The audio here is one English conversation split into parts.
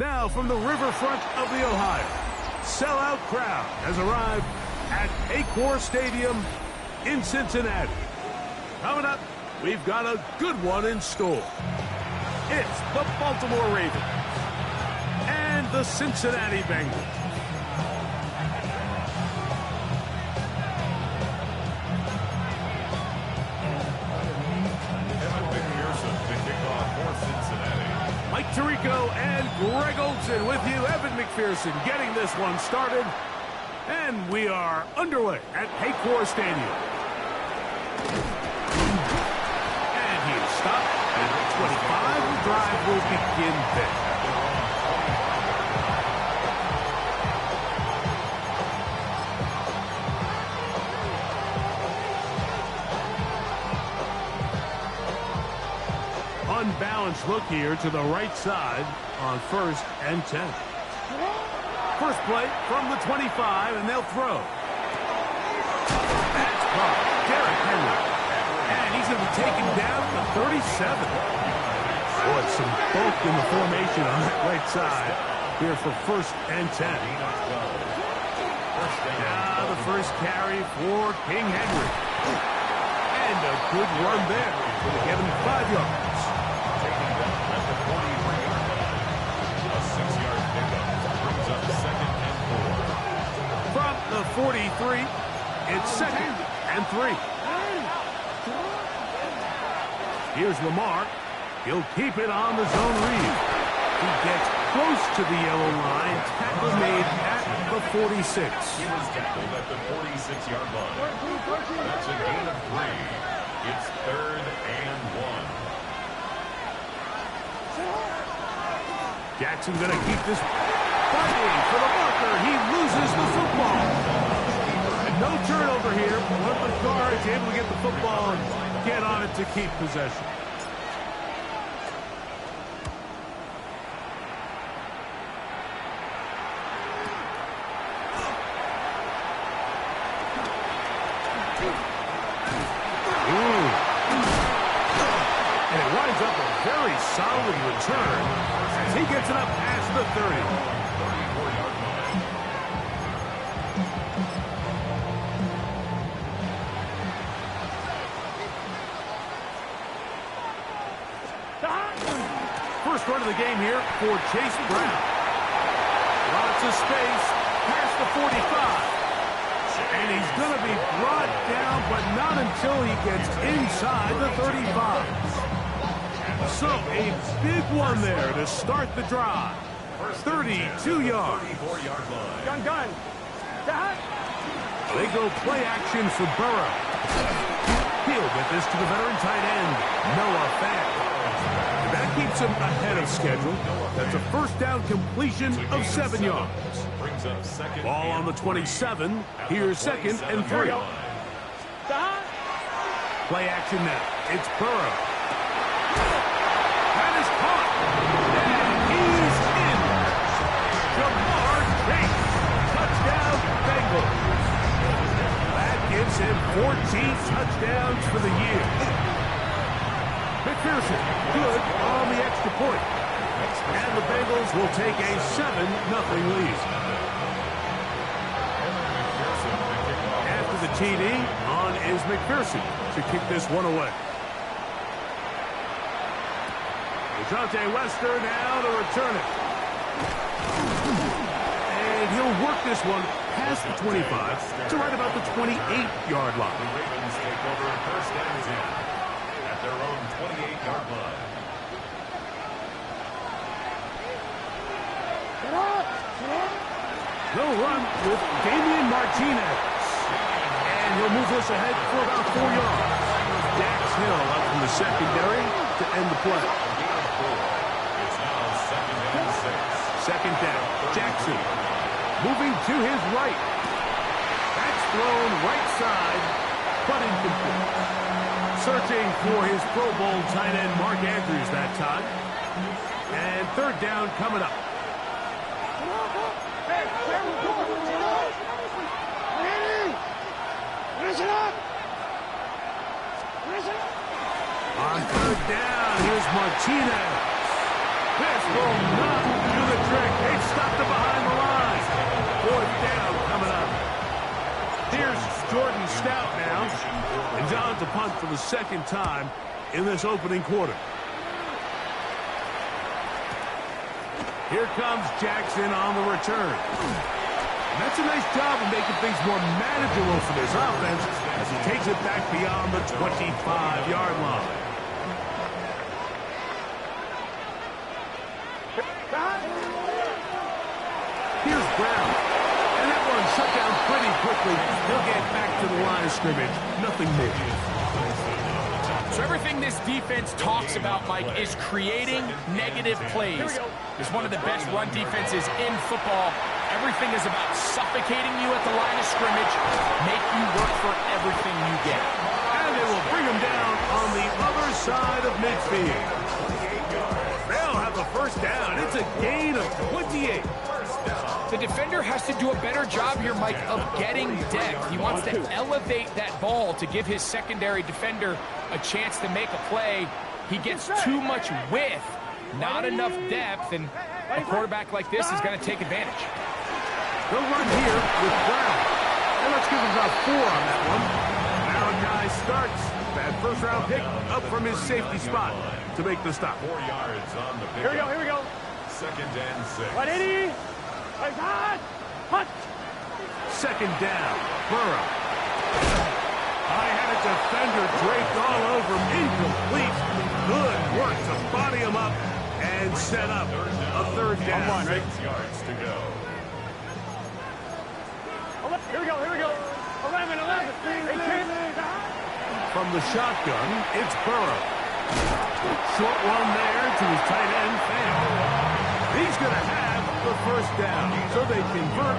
Now from the riverfront of the Ohio, sellout crowd has arrived at Paycor Stadium in Cincinnati. Coming up, we've got a good one in store. It's the Baltimore Ravens and the Cincinnati Bengals. Mike Tirico and Greg Olsen with you. Evan McPherson getting this one started. And we are underway at Paycor Stadium. And he is stopped at the 25. The drive will begin there. Unbalanced look here to the right side on 1st and 10. First play from the 25, and they'll throw. That's caught. Derrick Henry. And he's going to be taken down to 37. Boy, some bulk in the formation on that right side here for 1st and 10. Now the first carry for King Henry. And a good run there to get him 5 yards. From the 43, it's 2nd and 3. Here's Lamar. He'll keep it on the zone read. He gets close to the yellow line. Tackle made at the 46. He was tackled at the 46-yard line. That's a gain of 3. It's 3rd and 1. Jackson going to keep this fighting for the marker. He loses the football. And no turnover here. One of the guards able to get the football and get on it to keep possession. And it winds up a very solid return as he gets it up past the 30. 34-yard line. First run of the game here for Chase Brown. Lots of space past the 45. And he's going to be brought down, but not until he gets inside the 35. So a big one there to start the drive. 32 yards. 34-yard line. Gun. They go play action for Burrow. He'll get this to the veteran tight end, Noah Fant. That keeps him ahead of schedule. That's a first down completion of 7 yards. Brings up 2nd. Ball on the 27. Here's 2nd and 3. Play action now. It's Burrow. That is caught. And he's in. Jamar Chase. Touchdown, Bengals. That gives him 14 touchdowns for the year. McPherson, good on the extra point. And the Bengals will take a 7-0 lead. After the TD, on is McPherson to kick this one away. Dejounte Wester now to return it. And he'll work this one past the 25 to right about the 28-yard line. The Ravens take over 1st and 10 at their own 28-yard line. They'll run with Damian Martinez. And he'll move this ahead for about 4 yards. Dax Hill up from the secondary to end the play. It's now 2nd and 6. 2nd down. Jackson moving to his right. That's thrown right side, but incomplete. Searching for his Pro Bowl tight end Mark Andrews that time. And 3rd down coming up. On 3rd down, here's Martinez. This will not do the trick. They've stopped it behind the line. Fourth down coming up. Here's Jordan Stout now. And John to punt for the second time in this opening quarter. Here comes Jackson on the return. And that's a nice job of making things more manageable for this offense as he takes it back beyond the 25-yard line. Here's Brown. And that one shut down pretty quickly. He'll get back to the line of scrimmage. Nothing more. So everything this defense talks about, Mike, is creating negative plays. It's one of the best run defenses in football. Everything is about suffocating you at the line of scrimmage, make you work for everything you get. And they will bring him down on the other side of midfield. They'll have the first down. It's a gain of 28. The defender has to do a better job here, Mike, of getting depth. He wants to elevate that ball to give his secondary defender a chance to make a play. He gets too much width, not enough depth, and a quarterback like this is going to take advantage. They'll run here with Brown. And let's give him about 4 on that one. Now a guy starts. That first-round pick up from his safety spot to make the stop. 4 yards on the pick. Here we go. Second and 6. 180. Hut. Second down. Burrow. High-headed defender draped all over him. Incomplete. Good work to body him up and set up a third down. 6 yards to go. Here we go. 11. From the shotgun, it's Burrow. Short one there to his tight end, Fan. He's going to have the first down, so they convert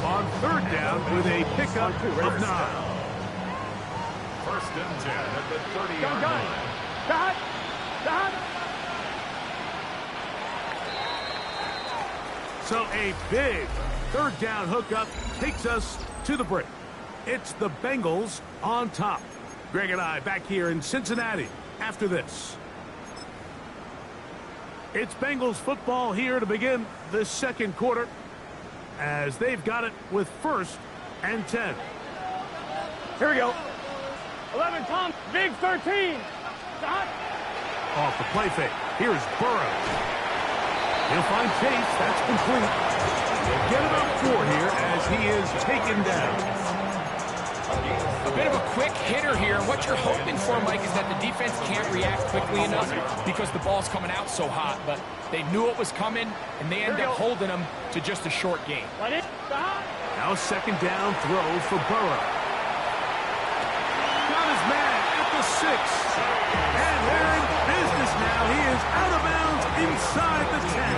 on third down with a pickup of 9. First and 10 at the 30-yard line. So a big third down hookup takes us to the break. It's the Bengals on top. Greg and I back here in Cincinnati after this. It's Bengals football here to begin the second quarter as they've got it with first and 10. Here we go. 11, Tom. Big 13. Off the play fake. Here's Burrow. He'll find Chase. That's complete. They'll get about 4 here as he is taken down. A bit of a quick hitter here. What you're hoping for, Mike, is that the defense can't react quickly enough because the ball's coming out so hot. But they knew it was coming, and they end up holding them to just a short game. Now a second down throw for Burrow. Got his man at the 6. And they're in business now. He is out of bounds inside the 10.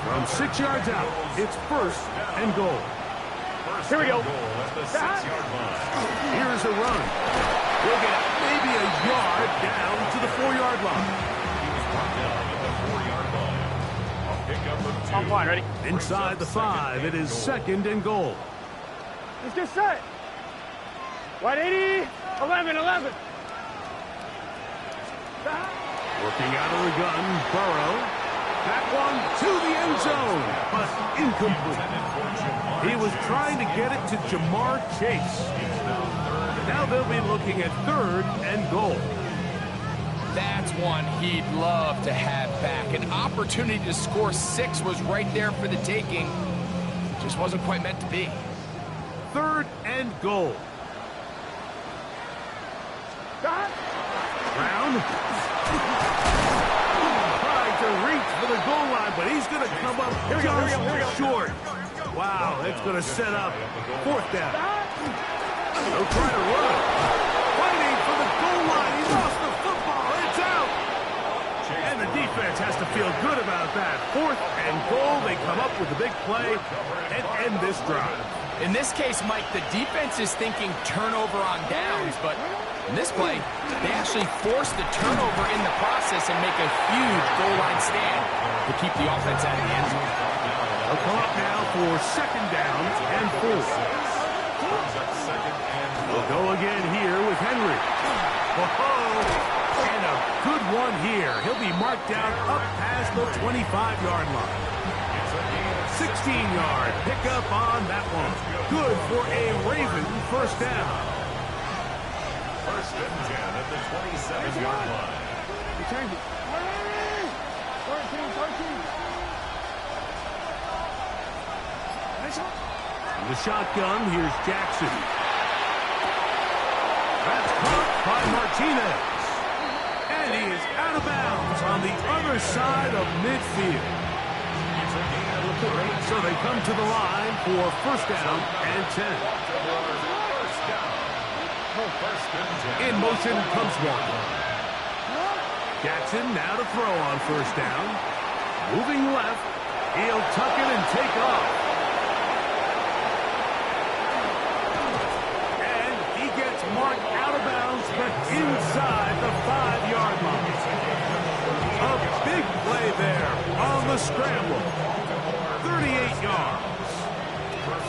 From 6 yards out, it's first and goal. Here we go. At the 6-yard line. Here's a run. We'll get maybe a yard down to the 4-yard line. He was brought down at the 4-yard line. A pickup of 2. On point, ready? Inside the 5, it is second and goal. Let's get set. 180. 11. Working out of the gun, Burrow. That one to the end zone, but incomplete. He was trying to get it to Jamar Chase. Now they'll be looking at third and goal. That's one he'd love to have back. An opportunity to score 6 was right there for the taking. Just wasn't quite meant to be. Third and goal. Brown. Tried to reach for the goal line, but he's going to come up just short. Wow, that's going to set up fourth down. They'll try to run. Fighting for the goal line. He lost the football. It's out. And the defense has to feel good about that. Fourth and goal. They come up with a big play and end this drive. In this case, Mike, the defense is thinking turnover on downs, but in this play, they actually force the turnover in the process and make a huge goal line stand to keep the offense out of the end zone. They'll come up now for second down and 4. We'll go again here with Henry. Whoa, and a good one here. He'll be marked down up past the 25-yard line. 16-yard pickup on that one. Good for a Raven first down. First and 10 at the 27-yard line. Return it. 13. In the shotgun, here's Jackson. That's caught by Martinez. And he is out of bounds on the other side of midfield. So they come to the line for first down and 10. In motion comes Walker. Jackson now to throw on first down. Moving left. He'll tuck it and take off. And he gets marked out of bounds, but inside the 5-yard line. A big play there on the scramble. 38 yards.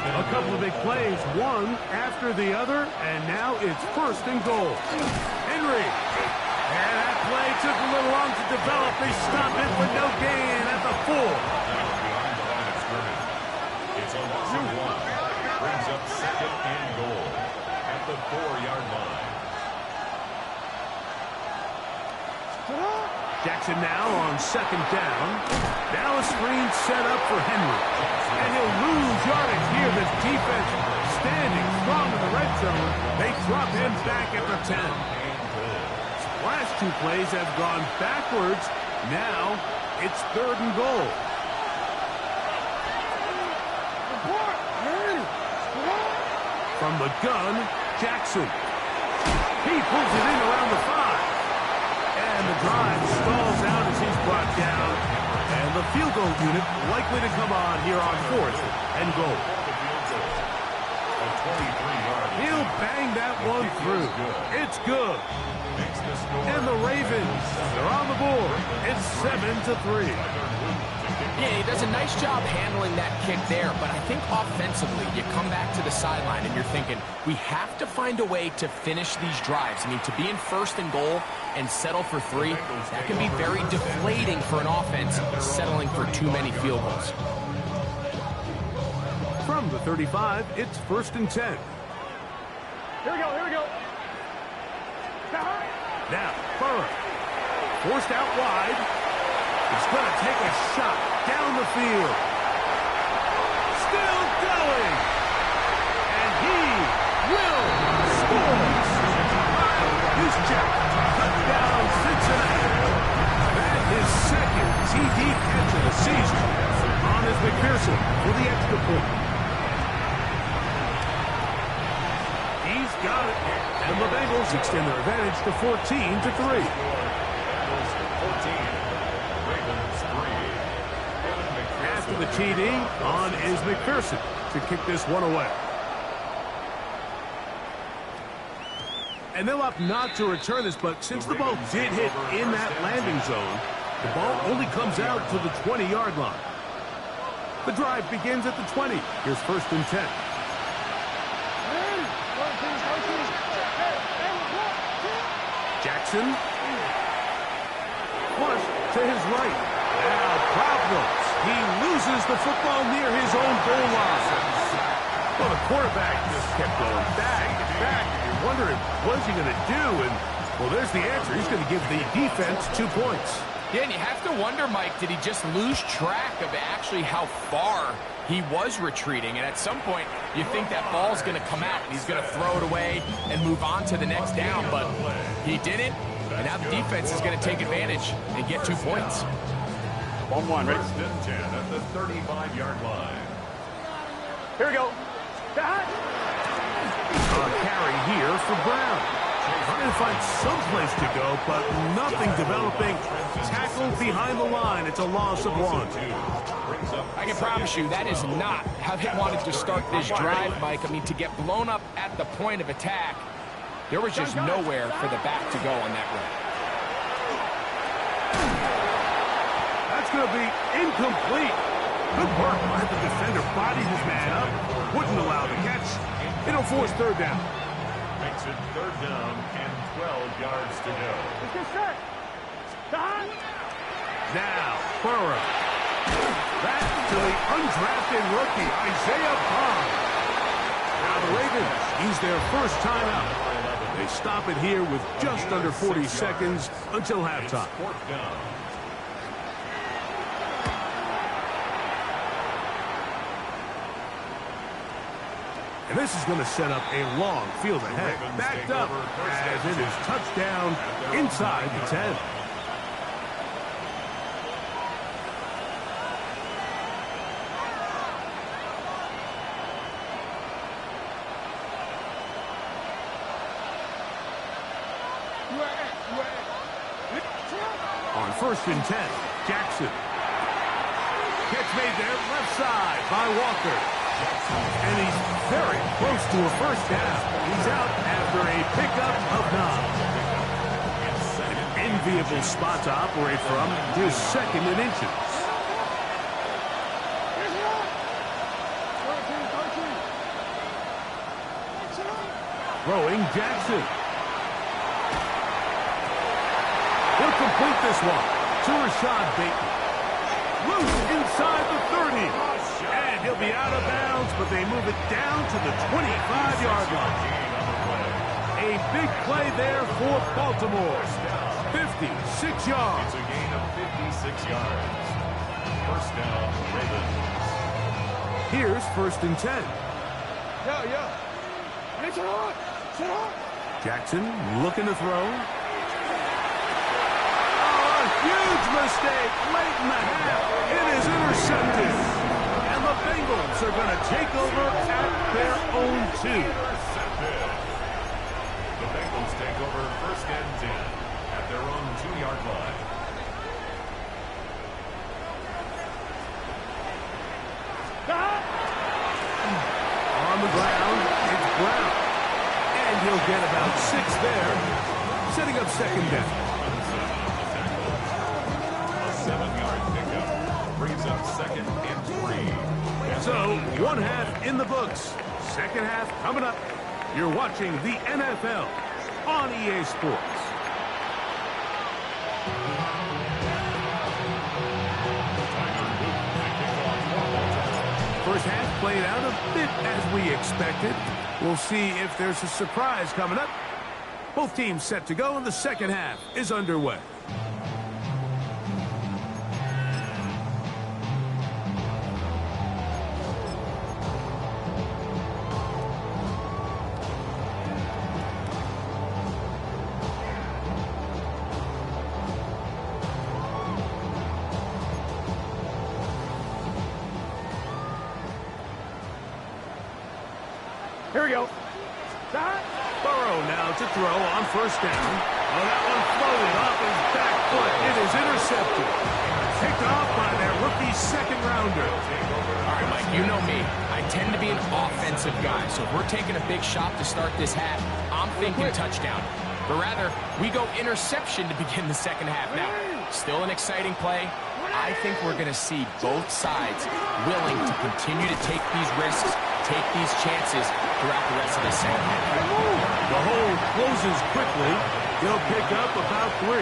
A couple of big plays, one after the other, and now it's first and goal. Henry. And that play took a little long to develop. They stop it for no gain at the 4. It's a loss of 1. Brings up second and goal at the 4-yard line. Jackson now on second down. Now a screen set up for Henry. And he'll lose yardage here. This defense standing strong in the red zone. They drop him back at the 10. Last two plays have gone backwards. Now it's third and goal. From the gun, Jackson. He pulls it in around the 5. And the drive stalls out as he's brought down. And the field goal unit likely to come on here on fourth and goal. He'll bang that one through. It's good. And the Ravens, they're on the board. It's 7-3. Yeah, he does a nice job handling that kick there, but I think offensively, you come back to the sideline and you're thinking, we have to find a way to finish these drives. I mean, to be in first and goal and settle for 3, that can be very deflating for an offense settling for too many field goals. From the 35, it's first and 10. Here we go. Now, Burrow. Forced out wide. He's going to take a shot down the field. Still going. And he will score. His check. Touchdown, Cincinnati. That is second TD catch of the season. On is McPherson for the extra point. He's got it. And the Bengals extend their advantage to 14-3. After the TD, on is McPherson to kick this one away. And they'll opt not to return this, but since the ball did hit in that landing zone, the ball only comes out to the 20-yard line. The drive begins at the 20. Here's first and 10. Jackson. Flush to his right. Now problems. He loses the football near his own goal line. Well, the quarterback just kept going back and back. And you're wondering, what is he going to do? And, well, there's the answer. He's going to give the defense 2 points. Yeah, and you have to wonder, Mike, did he just lose track of actually how far he was retreating? And at some point, you think that ball's going to come out, and he's going to throw it away and move on to the next down. But he didn't, and now the defense is going to take advantage and get 2 points. 1-1, ready? First and 10 at the 35-yard line. Here we go. A carry here for Brown. Trying to find some place to go, but nothing developing. Tackled behind the line. It's a loss of 1. I can promise you that is not how they wanted to start this drive, Mike. I mean, to get blown up at the point of attack, there was just nowhere for the back to go on that run. That's going to be incomplete. Good work by the defender. Bodied his man up. Wouldn't allow the catch. It'll force third down. Makes it third down and 12 yards to go. Let's get set. Now, Burrow. Back to the undrafted rookie, Isaiah Bond. Now the Ravens use their first timeout. They stop it here with just under 40 seconds until halftime. And this is going to set up a long field ahead. Backed up as it is touchdown inside the 10. On 1st and 10, Jackson. Catch made there, left side by Walker. And he's very close to a first down. He's out after a pickup of 9. An enviable spot to operate from, his second in inches. Throwing Jackson. He'll complete this one to Rashad Bateman. Loose inside the 30. And he'll be out of bounds, but they move it down to the 25-yard line. A big play there for Baltimore. 56 yards. It's a gain of 56 yards. First down, Ravens. Here's 1st and 10. Jackson looking to throw. Huge mistake late in the half. It is intercepted. And the Bengals are going to take over at their own 2. The Bengals take over 1st and 10 at their own 2-yard line. On the ground, it's Brown. And he'll get about 6 there, setting up 2nd down. 7-yard pickup brings up 2nd and 3. So, 1 half in the books. 2nd half coming up. You're watching the NFL on EA Sports. First half played out a bit as we expected. We'll see if there's a surprise coming up. Both teams set to go, and the 2nd half is underway. Here we go. Burrow now to throw on 1st down. Oh, that one floated off his back foot. It is intercepted. Picked off by their rookie 2nd rounder. All right, Mike, you know me. I tend to be an offensive guy, so if we're taking a big shot to start this half, I'm thinking touchdown. But rather, we go interception to begin the 2nd half. Now, still an exciting play. I think we're going to see both sides willing to continue to take these risks, take these chances throughout the rest of the 2nd half. The hole closes quickly. He'll pick up about 3.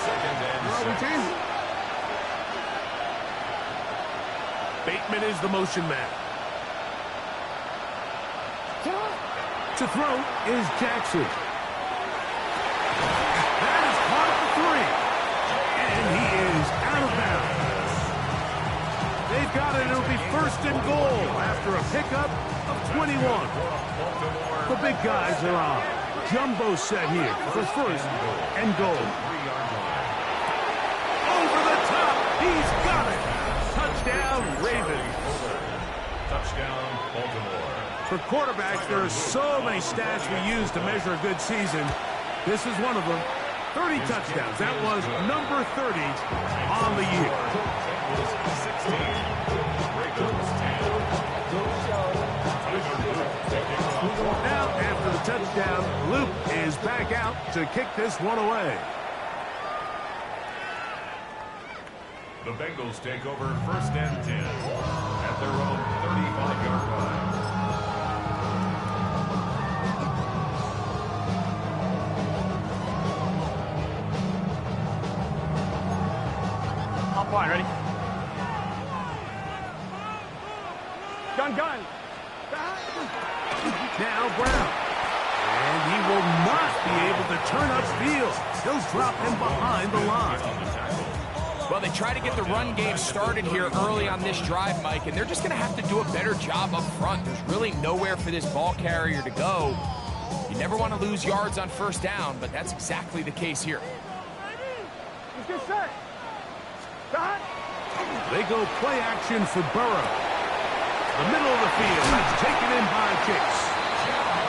2nd and 6. Bateman is the motion man. To throw is Jackson. That is caught at the 3. And he is out of bounds. They've got it. It'll be 1st and goal after a pickup of 21. The big guys are on. Jumbo set here for 1st and goal. Over the top. He's got it. Touchdown, Ravens. Touchdown, Baltimore. For quarterbacks, there are so many stats we use to measure a good season. This is one of them. 30 touchdowns. That was number 30 on the year. Now, after the touchdown, Luke is back out to kick this one away. The Bengals take over 1st and 10 at their own 35-yard line. Fine, ready? Gun. Now Brown. And he will not be able to turn upfield. He'll drop him behind the line. Well, they try to get the run game started here early on this drive, Mike, and they're just going to have to do a better job up front. There's really nowhere for this ball carrier to go. You never want to lose yards on first down, but that's exactly the case here. Let's get set. Stop. They go play action for Burrow. The middle of the field, that's taken in by Chase.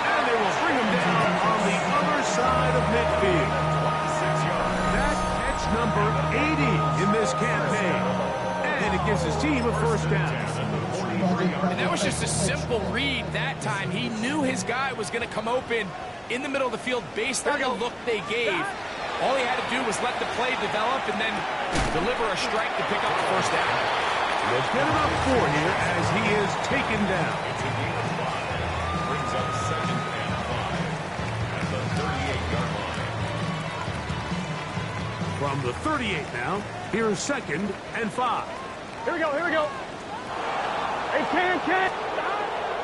And they will bring him down on the other side of midfield. 26 yards. That catch number 80 in this campaign. And it gives his team a first down. And that was just a simple read that time. He knew his guy was going to come open in the middle of the field based on the look they gave. All he had to do was let the play develop and then deliver a strike to pick up the first down. They'll get it up 4 here as he is taken down. It's a gain of 5. Brings up 2nd and 5 at the 38-yard line. From the 38 now, here's 2nd and 5. Here we go. Hey, can.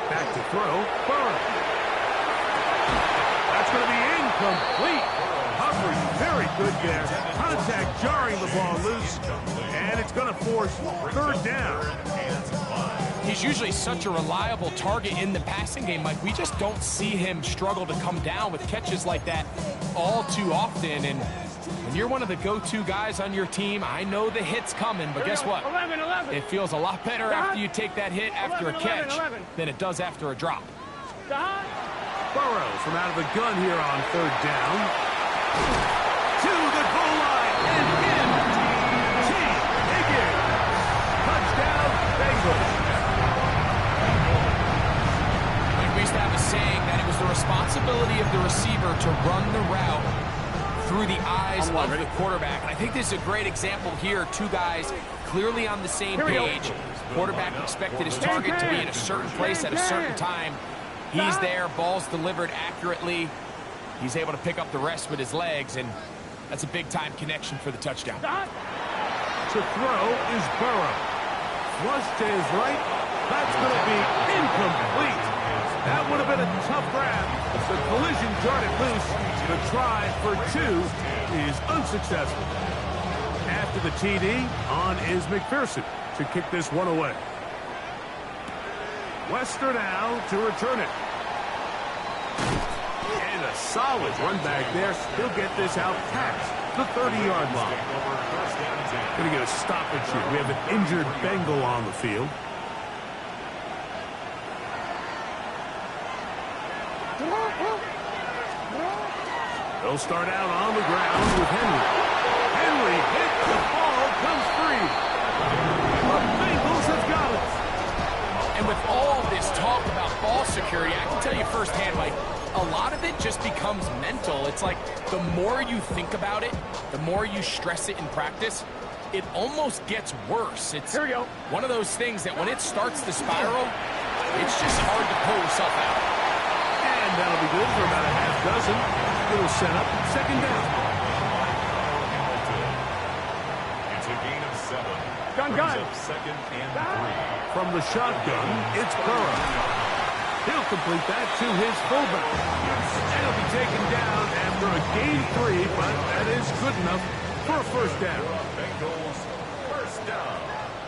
Back to throw, Burrow. That's going to be incomplete. Humphrey, very good there. Contact jarring the ball loose, and it's going to force 3rd down. He's usually such a reliable target in the passing game, Mike. We just don't see him struggle to come down with catches like that all too often. And when you're one of the go-to guys on your team, I know the hit's coming, but guess what? 11. It feels a lot better after you take that hit after a catch than it does after a drop. Stop. Burrow from out of the gun here on 3rd down. To the goal line and in. T. Higgins. Touchdown, Bengals. Like we used to have a saying that it was the responsibility of the receiver to run the route through the eyes of the quarterback. And I think this is a great example here. 2 guys clearly on the same page. Quarterback expected his target to be in a certain place at a certain time. He's there, ball's delivered accurately. He's able to pick up the rest with his legs, and that's a big-time connection for the touchdown. To throw is Burrow. Flush to his right. That's going to be incomplete. That would have been a tough grab. The collision jarred it loose. The try for 2 is unsuccessful. After the TD, on is McPherson to kick this one away. Wester now to return it. And a solid run back there. He'll get this out past the 30-yard line. Going to get a stoppage here. We have an injured Bengal on the field. They'll start out on the ground with Henry. Henry hit the ball, comes free. The Bengals have got it. And with all this talk about ball security, I can tell you firsthand, Mike, a lot of it just becomes mental. It's like the more you think about it, the more you stress it in practice, it almost gets worse. It's one of those things that when it starts to spiral, it's just hard to pull yourself out. And that'll be good for about a half dozen. Little setup, 2nd down. It's a gain of 7. Gun. Brings up 2nd and 3. From the shotgun, it's Burrow. He'll complete that to his fullback. And he'll be taken down after a gain 3, but that is good enough for a first down. Bengals, first down.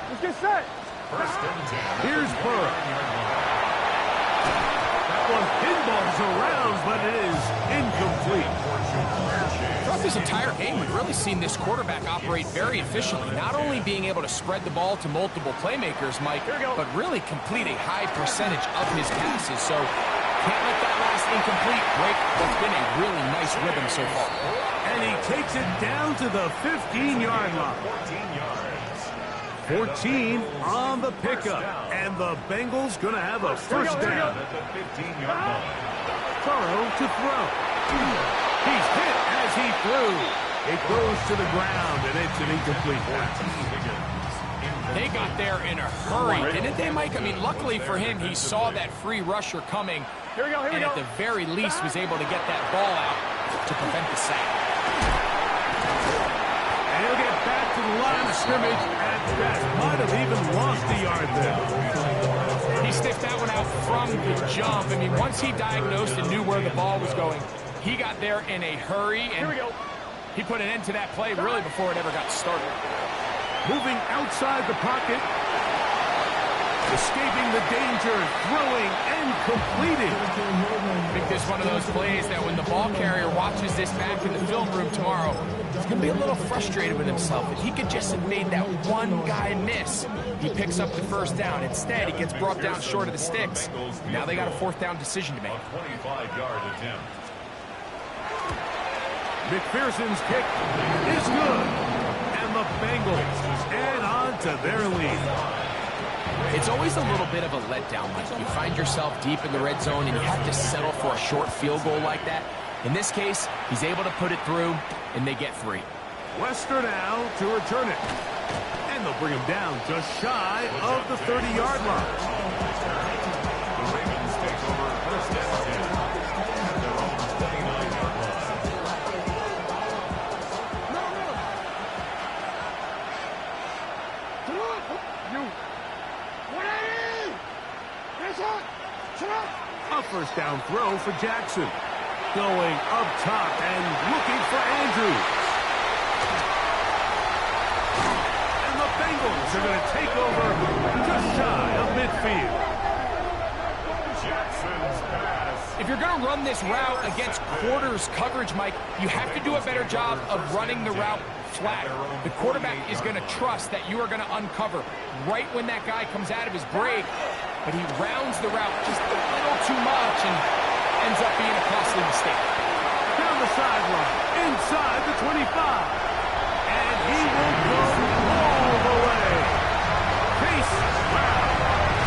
Let's get set. 1st and 10. Here's Burrow. That one pinballs around, but it is incomplete. Throughout this entire game, we've really seen this quarterback operate very efficiently, not only being able to spread the ball to multiple playmakers, Mike, but really complete a high percentage of his passes. So can't let that last incomplete break what's been a really nice rhythm so far. And he takes it down to the 15-yard line. 14 yards. 14 on the pickup. And the Bengals going to have a first down. At the 15-yard line. Burrow to throw. He's hit as he threw. It goes to the ground, and it's an incomplete pass. They got there in a hurry, didn't they, Mike? I mean, luckily for him, he saw that free rusher coming, and at the very least was able to get that ball out to prevent the sack. And he'll get back to to the line of scrimmage at best. Might have even lost a yard there. He sniffed that one out from the jump. I mean, once he diagnosed and knew where the ball was going, he got there in a hurry, and he put an end to that play really before it ever got started. Moving outside the pocket. Escaping the danger, throwing, and completing. I think this is one of those plays that when the ball carrier watches this back in the film room tomorrow, he's going to be a little frustrated with himself. If he could just have made that one guy miss, he picks up the first down. Instead, he gets brought down short of the sticks. Now they got a fourth down decision to make. 25-yard attempt. McPherson's kick is good. And the Bengals add on to their lead. It's always a little bit of a letdown, Mike. You find yourself deep in the red zone and you have to settle for a short field goal like that. In this case, he's able to put it through, and they get 3. Wester now to return it. And they'll bring him down just shy of the 30-yard line. The Ravens take over first and 10 at their own 29-yard line. A first down throw for Jackson. Going up top and looking for Andrews. And the Bengals are going to take over just shy of midfield. Jackson's pass. If you're going to run this route against quarters coverage, Mike, you have to do a better job of running the route flat. The quarterback is going to trust that you are going to uncover right when that guy comes out of his break, but he rounds the route just a little too much and ends up being a costly mistake. Down the sideline, inside the 25. And he will go all the way. Chase Brown,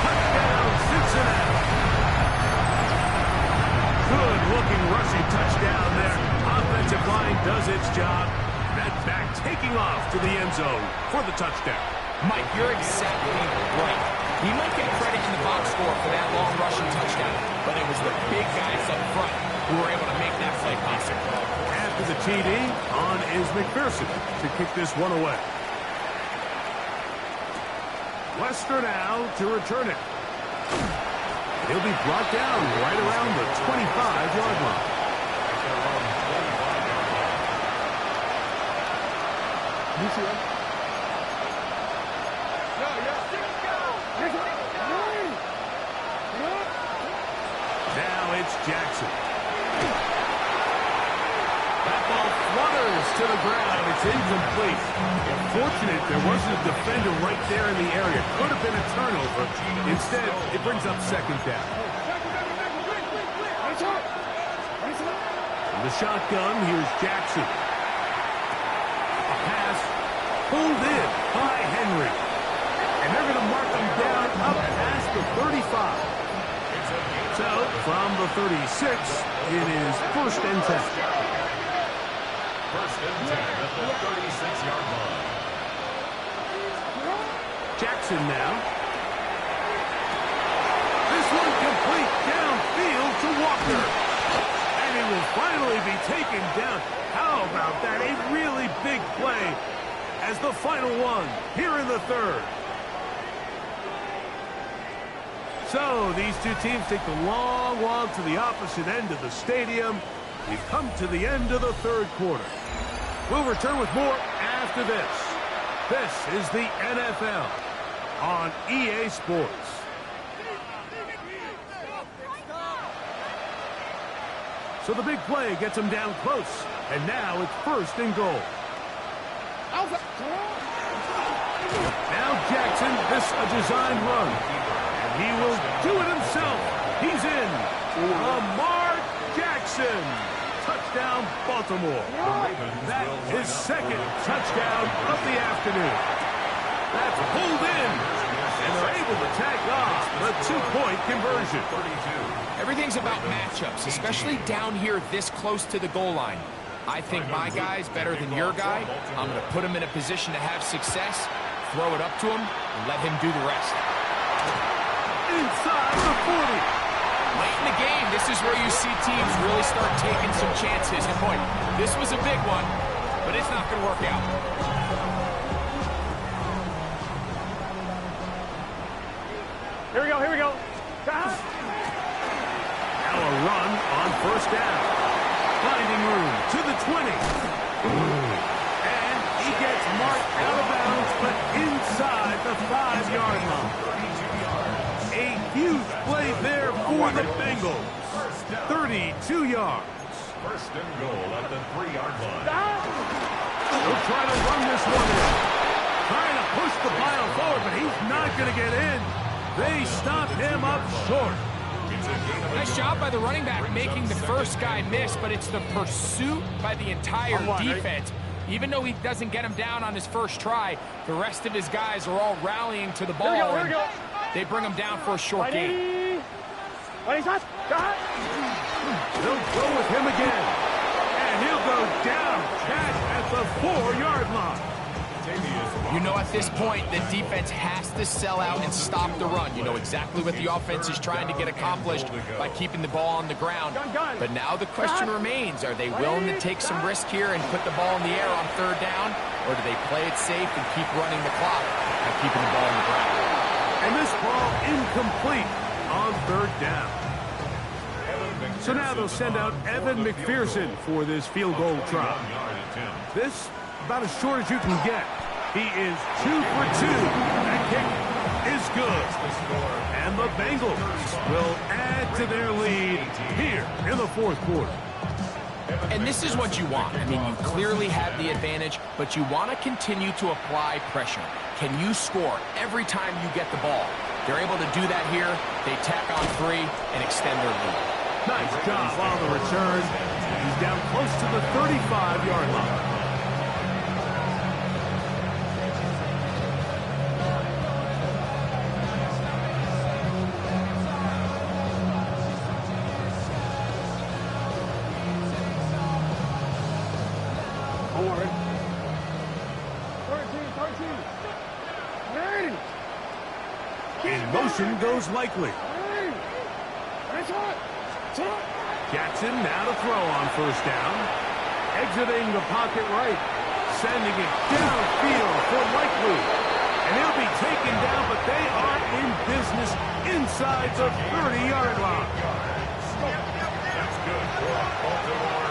touchdown Cincinnati. Good-looking rushing touchdown there. Offensive line does its job. That back taking off to the end zone for the touchdown. Mike, you're exactly right. He might get credit in the box score for that long rushing touchdown, but it was the big guys up front who were able to make that play possible. After the TD, on is McPherson to kick this one away. Wester now to return it. He'll be brought down right around the 25-yard line. Now it's Jackson. That ball flutters to the ground. It's incomplete. Fortunate there wasn't a defender right there in the area. Could have been a turnover. Instead, it brings up second down. From the shotgun, here's Jackson. A pass pulled in by Henry. And they're going to mark him down up past the 35. So, from the 36, it is first and 10. First and 10 at the 36-yard line. Jackson now. This one complete downfield to Walker. And he will finally be taken down. How about that? A really big play as the final one here in the third. So these two teams take the long walk to the opposite end of the stadium. We've come to the end of the third quarter. We'll return with more after this. This is the NFL on EA Sports. So the big play gets him down close. And now it's first and goal. Now Jackson, this a designed run. He will do it himself. He's in. Lamar Jackson. Touchdown, Baltimore. That is second touchdown of the afternoon. That's pulled in. And they're able to tack off the two-point conversion. Everything's about matchups, especially down here this close to the goal line. I think my guy's better than your guy. I'm going to put him in a position to have success, throw it up to him, and let him do the rest. Inside the 40. Late in the game, this is where you see teams really start taking some chances. And boy, this was a big one, but it's not going to work out. Here we go, here we go. Now a run on first down. Finding room to the 20. And he gets marked out of bounds, but inside the 5-yard line. A huge play there for the Bengals. 32 yards. First and goal at the 3-yard line. They'll try to run this one in. Trying to push the pile forward, but he's not going to get in. They stop him up short. Nice job by the running back making the first guy miss, but it's the pursuit by the entire defense. Even though he doesn't get him down on his first try, the rest of his guys are all rallying to the ball. Here we go. They bring him down for a short gain. They'll go with him again. And he'll go down back at the 4-yard line. You know, at this point, the defense has to sell out and stop the run. You know exactly what the offense is trying to get accomplished by keeping the ball on the ground. But now the question remains, are they willing to take some risk here and put the ball in the air on 3rd down? Or do they play it safe and keep running the clock by keeping the ball on the ground? And this ball incomplete on 3rd down. So now they'll send out Evan McPherson for this field goal try. This about as short as you can get. He is 2 for 2. That kick is good. And the Bengals will add to their lead here in the 4th quarter. And this is what you want. I mean, you clearly have the advantage, but you want to continue to apply pressure. Can you score every time you get the ball? They're able to do that here. They tack on 3 and extend their lead. Nice job on the return. He's down close to the 35-yard line. In motion goes Likely. Jackson now to throw on first down. Exiting the pocket right. Sending it downfield for Likely. And he'll be taken down, but they are in business inside the 30-yard line. That's good for Baltimore.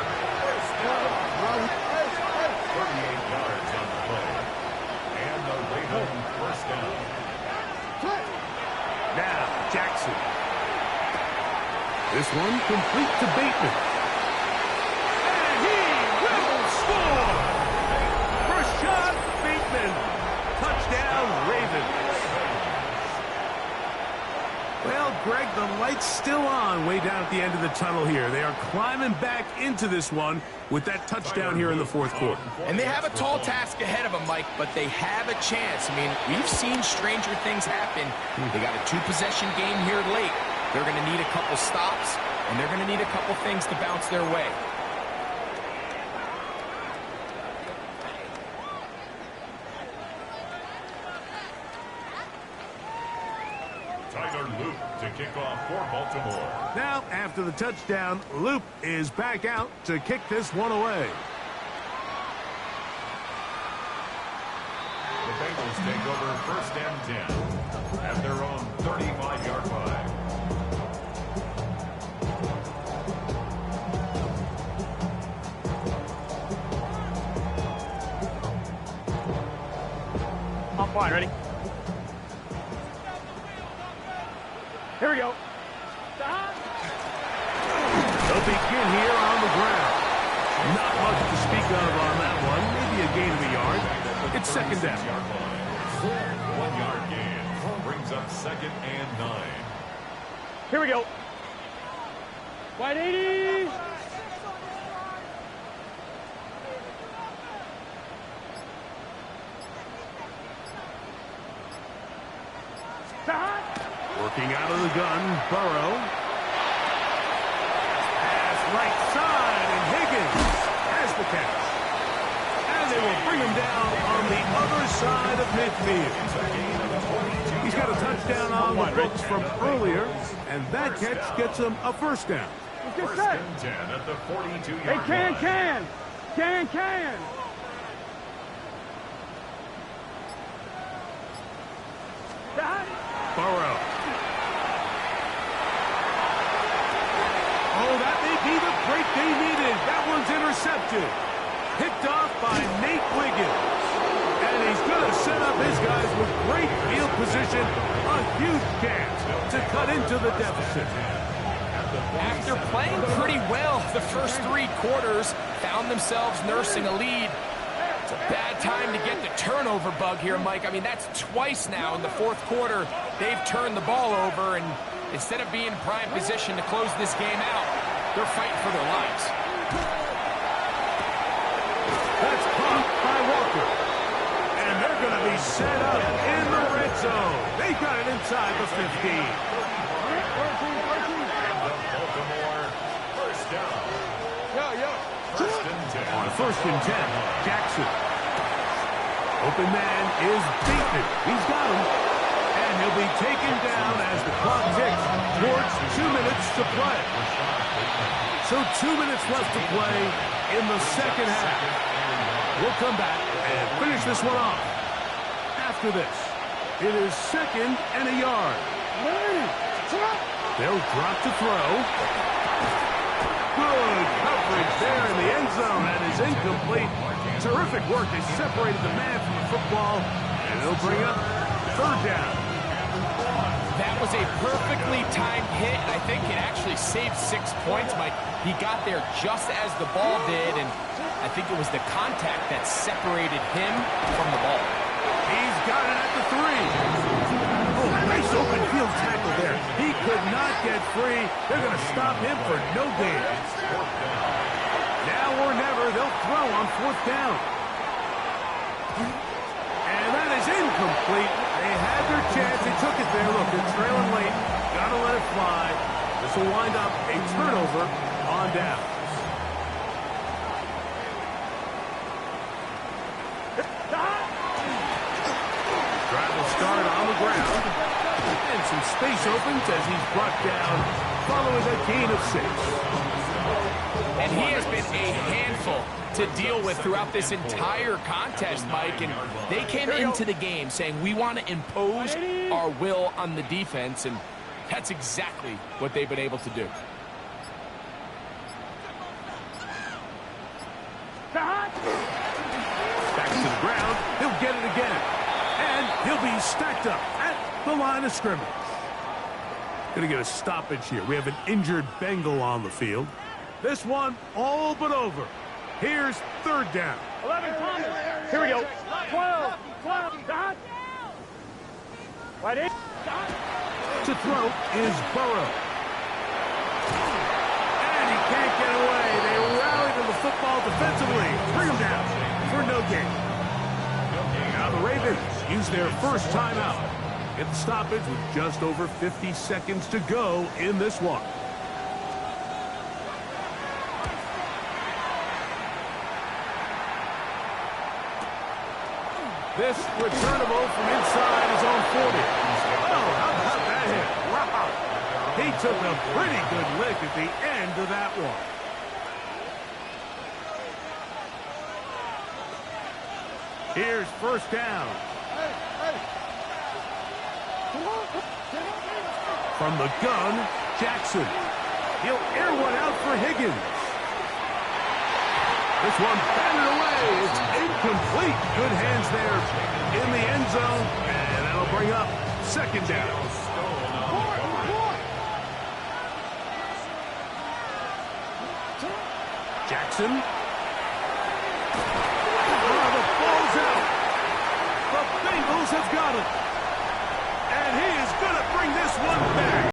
38 yards on the play. And the Ravens first down. Now, Jackson. This one complete to Bateman. And he will score! Rashad Bateman. Touchdown, Ravens. Well, Greg, the light's still on way down at the end of the tunnel here. They are climbing back into this one with that touchdown here in the 4th quarter. And they have a tall task ahead of them, Mike, but they have a chance. I mean, we've seen stranger things happen. They got a 2-possession game here late. They're going to need a couple stops, and they're going to need a couple things to bounce their way. Loop to kick off for Baltimore. Now, after the touchdown, Loop is back out to kick this one away. The Bengals take over 1st and 10 at their own 35-yard line. I'm fine, ready? Here we go. They'll begin here on the ground. Not much to speak of on that one. Maybe a gain of a yard. It's 2nd down. 1-yard gain brings up 2nd and 9. Here we go. Wide 80. Working out of the gun, Burrow. Pass right side, and Higgins has the catch. And they will bring him down on the other side of midfield. He's got a touchdown on the books from earlier, and that catch gets him a 1st down. First and 10 at the 42-yard line. Hey, can. Burrow be the break they needed. That one's intercepted. Picked off by Nate Wiggins. And he's going to set up his guys with great field position. A huge chance to cut into the deficit. After playing pretty well the first 3 quarters, found themselves nursing a lead. It's a bad time to get the turnover bug here, Mike. I mean, that's twice now in the 4th quarter they've turned the ball over, and instead of being in prime position to close this game out, they're fighting for their lives. That's caught by Walker. And they're going to be set up in the red zone. They got it inside the 15. First down. First and 10. On 1st and 10, Jackson. Open man is beaten. He's got him. And he'll be taken down as the clock ticks towards 2 minutes to play. So 2 minutes left to play in the second half. We'll come back and finish this one off. After this, it is 2nd and a yard. They'll drop to throw. Good coverage there in the end zone. That is incomplete. Terrific work. They separated the man from the football, and they'll bring up 3rd down. That was a perfectly timed hit, and I think it actually saved 6 points, Mike. He got there just as the ball did, and I think it was the contact that separated him from the ball. He's got it at the 3. Oh, nice open field tackle there. He could not get free. They're going to stop him for no gain. Now or never, they'll throw on 4th down. And that is incomplete. They had their chance. They took it there. Look, they're trailing late. Got to let it fly. This will wind up a turnover on down. Drive will start on the ground. And some space opens as he's brought down following a gain of 6. And he has been a handful to deal with throughout this entire contest, Mike. And they came into the game saying, we want to impose our will on the defense, and that's exactly what they've been able to do. Back to the ground. He'll get it again. And he'll be stacked up at the line of scrimmage. Going to get a stoppage here. We have an injured Bengal on the field. This one all but over. Here's 3rd down. 11, Thomas. Here we go. 12, dot. Right in. To throw is Burrow. And he can't get away. They rally to the football defensively. Bring him down for no gain. Now the Ravens use their first timeout. Get the stoppage with just over 50 seconds to go in this one. This returnable from inside his own 40. Oh, how about that hit? Wow. He took a pretty good lick at the end of that one. Here's 1st down. From the gun, Jackson. He'll air one out for Higgins. This one batted away. It's incomplete. Good hands there in the end zone. And that'll bring up 2nd down. Jackson.